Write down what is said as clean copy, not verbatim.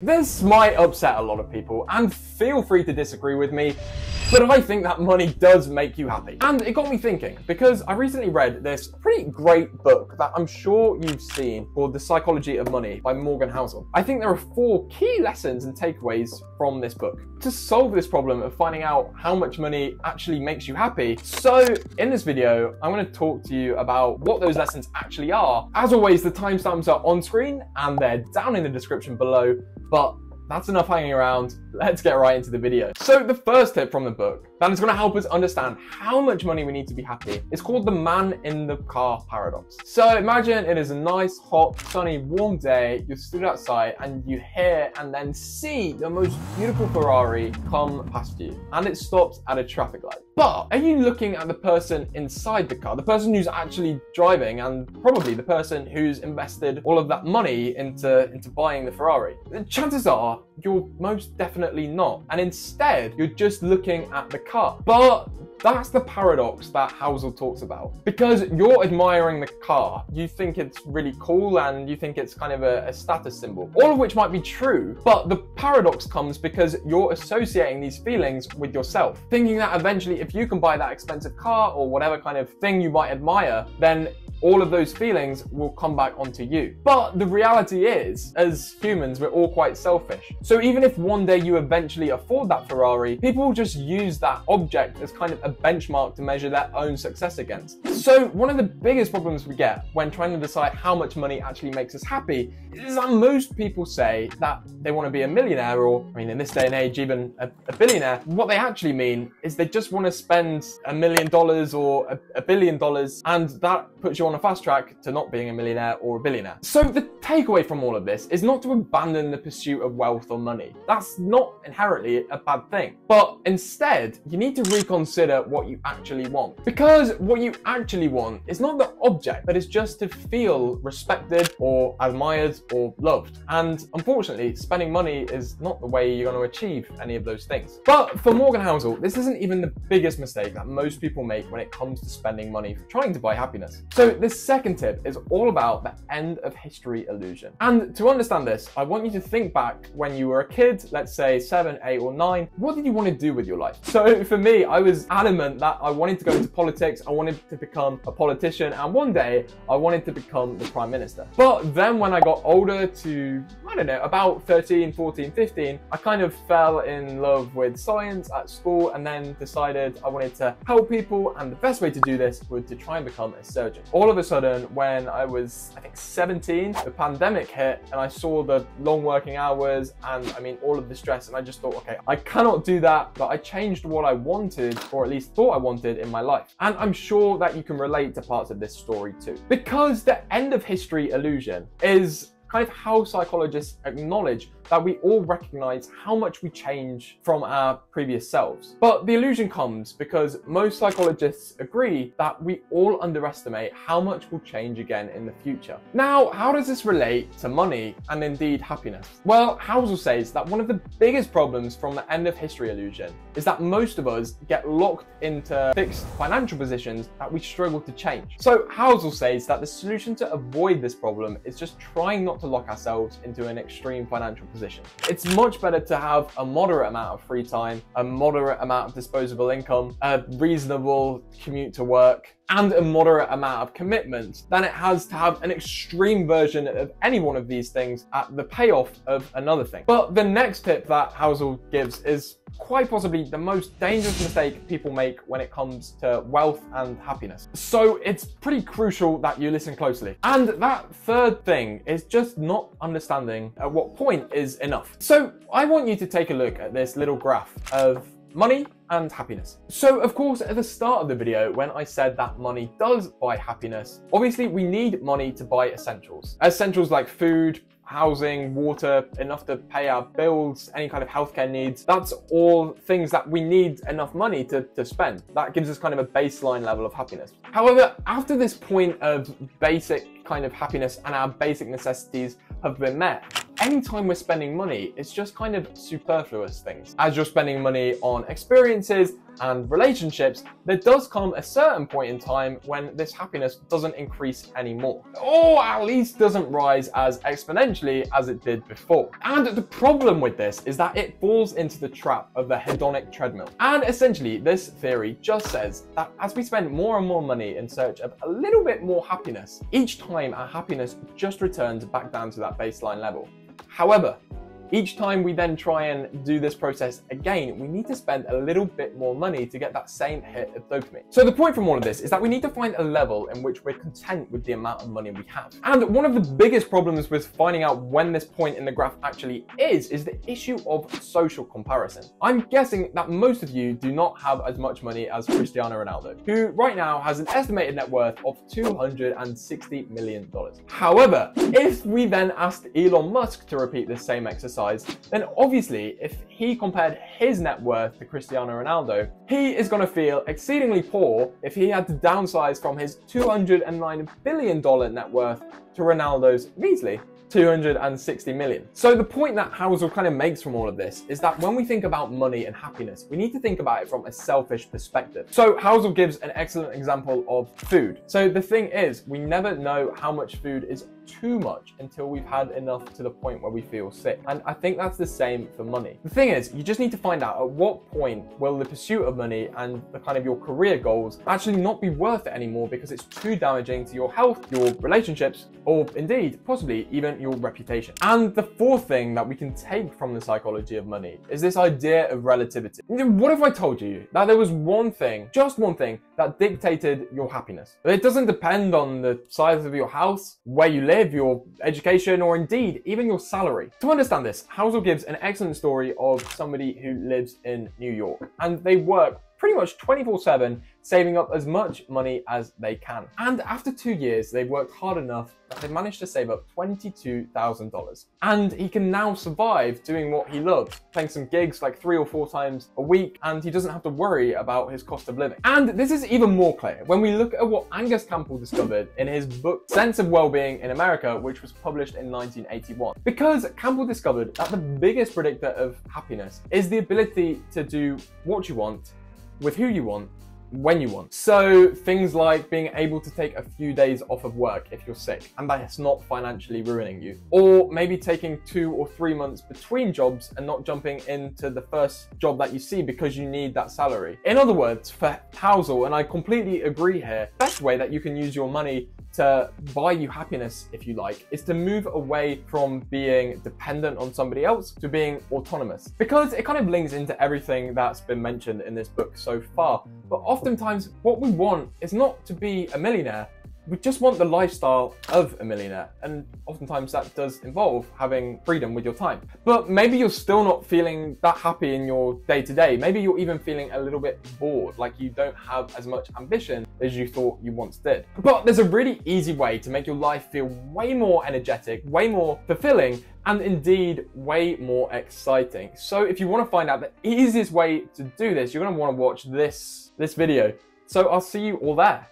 This might upset a lot of people, and feel free to disagree with me, but I think that money does make you happy. And it got me thinking, because I recently read this pretty great book that I'm sure you've seen called The Psychology of Money by Morgan Housel. I think there are 4 key lessons and takeaways from this book to solve this problem of finding out how much money actually makes you happy. So in this video, I'm going to talk to you about what those lessons actually are. As always, the timestamps are on screen and they're down in the description below. But that's enough hanging around. Let's get right into the video. So the first tip from the book that is going to help us understand how much money we need to be happy is called the man in the car paradox. So imagine it is a nice, hot, sunny, warm day. You're stood outside and you hear and then see the most beautiful Ferrari come past you, and it stops at a traffic light. But are you looking at the person inside the car, the person who's actually driving, and probably the person who's invested all of that money into buying the Ferrari? The chances are you're most definitely not. And instead, you're just looking at the car. But that's the paradox that Housel talks about. Because you're admiring the car, you think it's really cool and you think it's kind of a status symbol, all of which might be true, but the paradox comes because you're associating these feelings with yourself, thinking that eventually if you can buy that expensive car or whatever kind of thing you might admire, then all of those feelings will come back onto you. But the reality is, as humans, we're all quite selfish. So even if one day you eventually afford that Ferrari, people will just use that object as kind of a benchmark to measure their own success against. So one of the biggest problems we get when trying to decide how much money actually makes us happy is that most people say that they want to be a millionaire, or I mean in this day and age even a billionaire. What they actually mean is they just want to spend $1 million or $1 billion, and that puts you on a fast track to not being a millionaire or a billionaire. So the takeaway from all of this is not to abandon the pursuit of wealth or money. That's not inherently a bad thing. But instead, you need to reconsider what you actually want. Because what you actually want is not the object, but it's just to feel respected or admired or loved. And unfortunately, spending money is not the way you're going to achieve any of those things. But for Morgan Housel, this isn't even the biggest mistake that most people make when it comes to spending money for trying to buy happiness. So this second tip is all about the end of history illusion. And to understand this, I want you to think back when you were a kid, let's say 7, 8 or 9, what did you want to do with your life? So for me, I was adamant that I wanted to go into politics, I wanted to become a politician, and one day I wanted to become the Prime Minister. But then when I got older to, I don't know, about 13, 14, 15, I kind of fell in love with science at school and then decided I wanted to help people, and the best way to do this was to try and become a surgeon. All of a sudden, when I was, I think 17, the pandemic hit and I saw the long working hours and I mean all of the stress, and I just thought, okay, I cannot do that, but I changed what I wanted, or at least thought I wanted, in my life. And I'm sure that you can relate to parts of this story too. Because the end of history illusion is kind of how psychologists acknowledge that we all recognize how much we change from our previous selves. But the illusion comes because most psychologists agree that we all underestimate how much will change again in the future. Now, how does this relate to money and indeed happiness? Well, Housel says that one of the biggest problems from the end of history illusion is that most of us get locked into fixed financial positions that we struggle to change. So Housel says that the solution to avoid this problem is just trying not to lock ourselves into an extreme financial position. It's much better to have a moderate amount of free time, a moderate amount of disposable income, a reasonable commute to work, and a moderate amount of commitment than it has to have an extreme version of any one of these things at the payoff of another thing. But the next tip that Housel gives is quite possibly the most dangerous mistake people make when it comes to wealth and happiness. So it's pretty crucial that you listen closely. And that third thing is just not understanding at what point is enough. So I want you to take a look at this little graph of money and happiness. So of course, at the start of the video, when I said that money does buy happiness, obviously we need money to buy essentials. Essentials like food, housing, water, enough to pay our bills, any kind of healthcare needs. That's all things that we need enough money to spend. That gives us kind of a baseline level of happiness. However, after this point of basic kind of happiness and our basic necessities have been met, anytime we're spending money, it's just kind of superfluous things. As you're spending money on experiences, and relationships, there does come a certain point in time when this happiness doesn't increase anymore, or at least doesn't rise as exponentially as it did before. And the problem with this is that it falls into the trap of the hedonic treadmill. And essentially, this theory just says that as we spend more and more money in search of a little bit more happiness, each time our happiness just returns back down to that baseline level. However, each time we then try and do this process again, we need to spend a little bit more money to get that same hit of dopamine. So the point from all of this is that we need to find a level in which we're content with the amount of money we have. And one of the biggest problems with finding out when this point in the graph actually is the issue of social comparison. I'm guessing that most of you do not have as much money as Cristiano Ronaldo, who right now has an estimated net worth of $260 million. However, if we then asked Elon Musk to repeat this same exercise, then obviously if he compared his net worth to Cristiano Ronaldo, he is going to feel exceedingly poor if he had to downsize from his $209 billion net worth to Ronaldo's measly $260 million. So the point that Housel kind of makes from all of this is that when we think about money and happiness, we need to think about it from a selfish perspective. So Housel gives an excellent example of food. So the thing is, we never know how much food is too much until we've had enough to the point where we feel sick. And I think that's the same for money. The thing is, you just need to find out at what point will the pursuit of money and the kind of your career goals actually not be worth it anymore because it's too damaging to your health, your relationships, or indeed, possibly even your reputation. And the fourth thing that we can take from the psychology of money is this idea of relativity. What if I told you that there was one thing, just one thing, that dictated your happiness? It doesn't depend on the size of your house, where you live, your education, or indeed even your salary. To understand this, Housel gives an excellent story of somebody who lives in New York, and they work pretty much 24/7, saving up as much money as they can. And after 2 years, they've worked hard enough that they've managed to save up $22,000. And he can now survive doing what he loves, playing some gigs like 3 or 4 times a week, and he doesn't have to worry about his cost of living. And this is even more clear when we look at what Angus Campbell discovered in his book, Sense of Wellbeing in America, which was published in 1981. Because Campbell discovered that the biggest predictor of happiness is the ability to do what you want, with who you want, when you want. So things like being able to take a few days off of work if you're sick and that's not financially ruining you, or maybe taking 2 or 3 months between jobs and not jumping into the first job that you see because you need that salary. In other words, for Housel, and I completely agree here, the best way that you can use your money to buy you happiness, if you like, is to move away from being dependent on somebody else to being autonomous. Because it kind of links into everything that's been mentioned in this book so far. But oftentimes what we want is not to be a millionaire. We just want the lifestyle of a millionaire, and oftentimes that does involve having freedom with your time. But maybe you're still not feeling that happy in your day-to-day. Maybe you're even feeling a little bit bored, like you don't have as much ambition as you thought you once did. But there's a really easy way to make your life feel way more energetic, way more fulfilling, and indeed way more exciting. So if you want to find out the easiest way to do this, you're going to want to watch this video. So I'll see you all there.